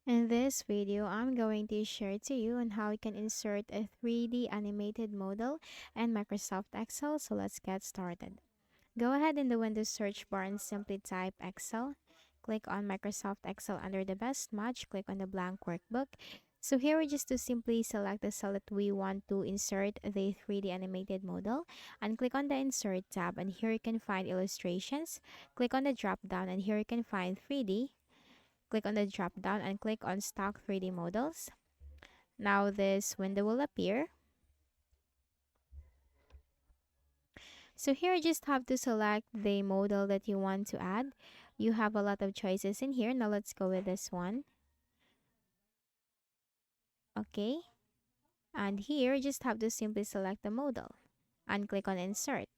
In this video, I'm going to share to you on how you can insert a 3D animated model in Microsoft Excel. So let's get started. Go ahead in the Windows search bar and simply type Excel. Click on Microsoft Excel under the best match. Click on the blank workbook. So here we just to simply select the cell that we want to insert the 3D animated model and click on the Insert tab, and here you can find illustrations. Click on the drop down and here you can find 3D. Click on the drop down and click on Stock 3D Models. Now this window will appear. So here you just have to select the model that you want to add. You have a lot of choices in here. Now let's go with this one. Okay. And here you just have to simply select the model and click on Insert.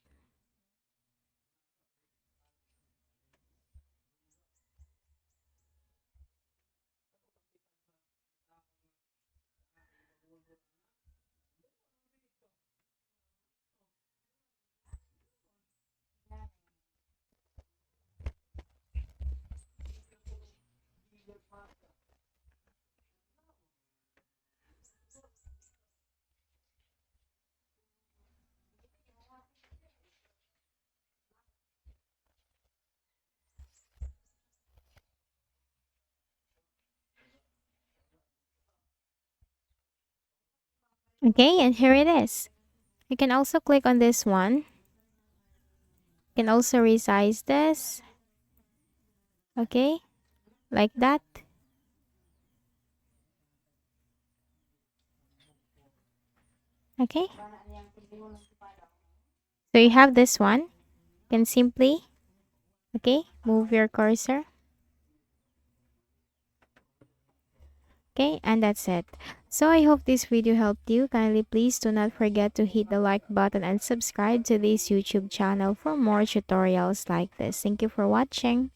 Okay, and here it is. You can also click on this one. You can also resize this. Okay, like that. Okay, so you have this one. You can simply, okay, move your cursor. Okay, and that's it. So I hope this video helped you. Kindly please do not forget to hit the like button and subscribe to this YouTube channel for more tutorials like this. Thank you for watching.